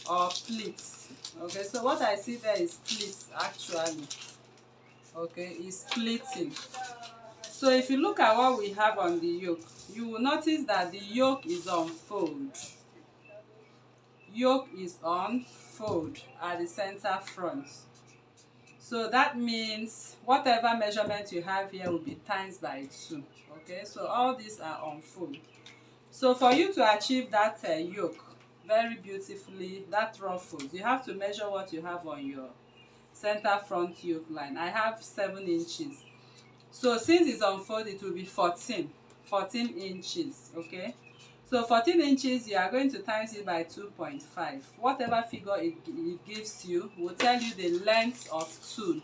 or pleats. Okay, so what I see there is pleats actually. Okay, is pleating. So if you look at what we have on the yoke, you will notice that the yoke is on fold. Yoke is on fold at the center front. So that means whatever measurement you have here will be times by 2. Okay, so all these are on fold. So for you to achieve that yoke very beautifully, that ruffles, you have to measure what you have on your center front yoke line. I have 7 inches. So since it's on fold, it will be 14 inches. Okay, so 14 inches, you are going to times it by 2.5. Whatever figure it gives you will tell you the length of tool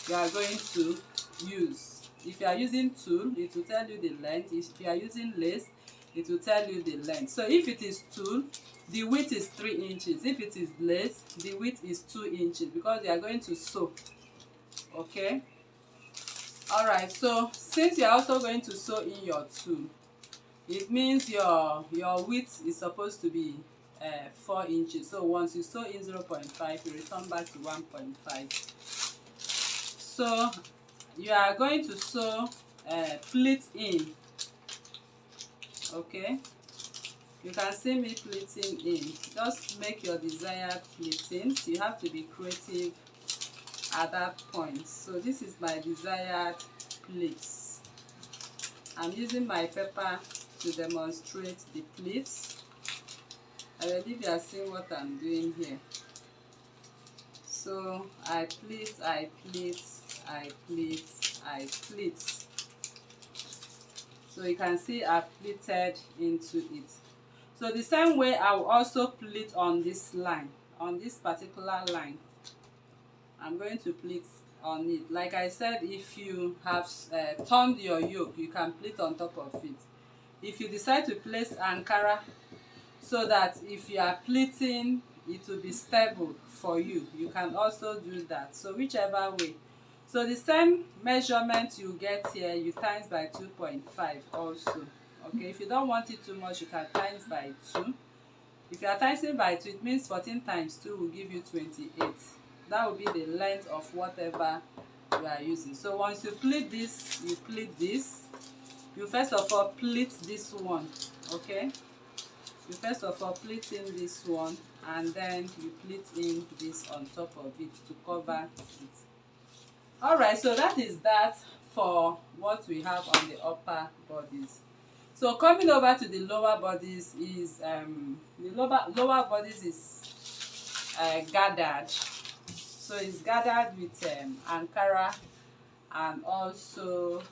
you are going to use. If you are using tool, it will tell you the length. If you are using lace, it will tell you the length. So if it is tool, the width is 3 inches. If it is lace, the width is 2 inches because you are going to sew. Okay, all right. So since you are also going to sew in your tool, it means your width is supposed to be 4 inches. So once you sew in 0.5, you return back to 1.5. So you are going to sew pleat in. Okay, you can see me pleating in. Just make your desired pleatings. You have to be creative at that point. So this is my desired pleats. I'm using my paper to demonstrate the pleats. I believe you are seeing what I'm doing here. So I pleat, I pleat, I pleat, I pleat. So you can see I've pleated into it. So the same way I will also pleat on this line, on this particular line. I'm going to pleat on it. Like I said, if you have turned your yoke, you can pleat on top of it. If you decide to place Ankara so that if you are pleating, it will be stable for you, you can also do that. So whichever way. So the same measurement you get here, you times by 2.5 also. Okay, if you don't want it too much, you can times by 2. If you are timesing by 2, it means 14 times 2 will give you 28. That will be the length of whatever you are using. So once you pleat this, you pleat this. You first of all pleat this one. Okay, you first of all pleat in this one, and then you pleat in this on top of it to cover it. All right, so that is that for what we have on the upper bodies. So coming over to the lower bodies is the lower bodies is gathered. So it's gathered with Ankara and also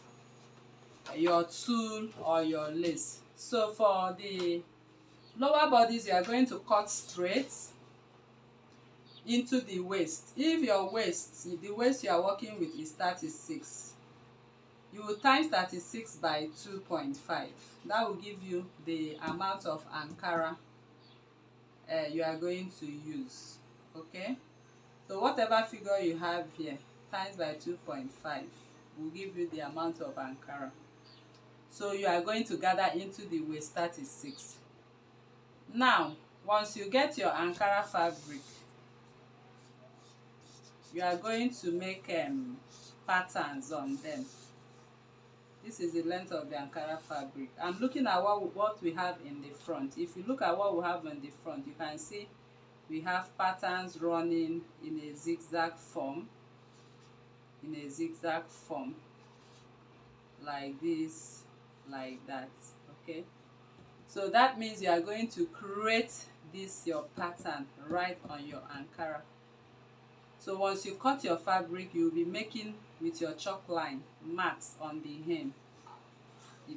your tool or your lace. So for the lower bodies, you are going to cut straight into the waist. If your waist, the waist you are working with is 36, you will times 36 by 2.5. That will give you the amount of Ankara you are going to use. Okay, so whatever figure you have here times by 2.5 will give you the amount of Ankara. So you are going to gather into the waist 36. Now once you get your Ankara fabric, you are going to make patterns on them. This is the length of the Ankara fabric. I'm looking at what we have in the front. If you look at what we have in the front, you can see we have patterns running in a zigzag form. In a zigzag form. Like this, like that. Okay. So that means you are going to create this your pattern right on your Ankara. So once you cut your fabric, you will be making with your chalk line marks on the hem.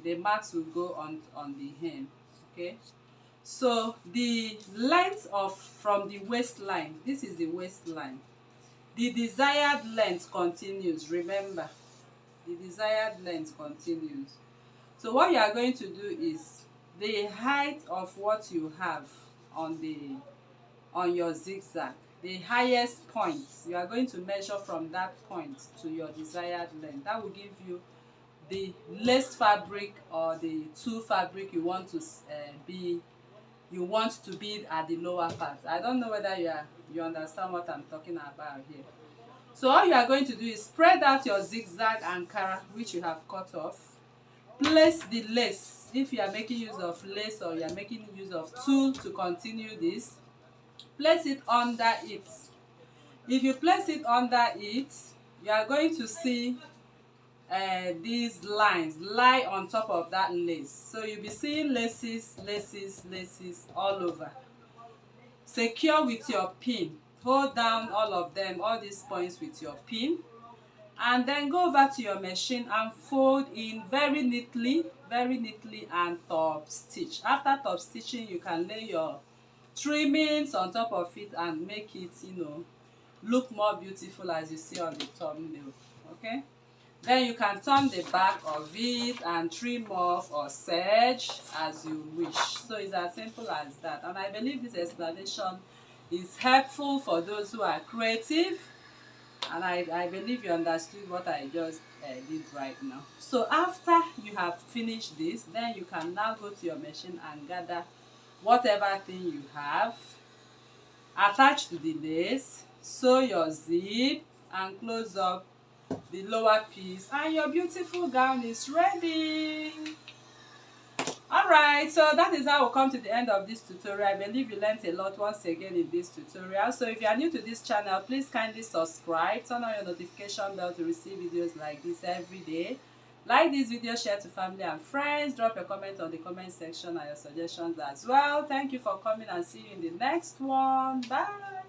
The marks will go on the hem. Okay, so the length of from the waistline, this is the waistline, the desired length continues. Remember, the desired length continues. So what you are going to do is the height of what you have on your zigzag, the highest point, you are going to measure from that point to your desired length. That will give you the lace fabric or the tulle fabric you want to be you want to be at the lower part. I don't know whether you understand what I'm talking about here. So all you are going to do is spread out your zigzag ankara which you have cut off. Place the lace. If you are making use of lace or you are making use of tulle to continue this, place it under it. If you place it under it, you are going to see these lines lie on top of that lace. So you'll be seeing laces, laces, laces all over. Secure with your pin. Hold down all of them, all these points with your pin, and then go over to your machine and fold in very neatly and top stitch. After top stitching, you can lay your trimmings on top of it and make it, you know, look more beautiful as you see on the thumbnail. Okay, then you can turn the back of it and trim off or serge as you wish. So it's as simple as that, and I believe this explanation is helpful for those who are creative, and I believe you understood what I just did right now. So after you have finished this, then you can now go to your machine and gather whatever thing you have, attach to the lace, sew your zip and close up the lower piece, and your beautiful gown is ready. Alright, so that is how we'll come to the end of this tutorial. I believe you learned a lot once again in this tutorial. So if you are new to this channel, please kindly subscribe, turn on your notification bell to receive videos like this every day. Like this video, share to family and friends, drop a comment on the comment section and your suggestions as well. Thank you for coming, and see you in the next one. Bye.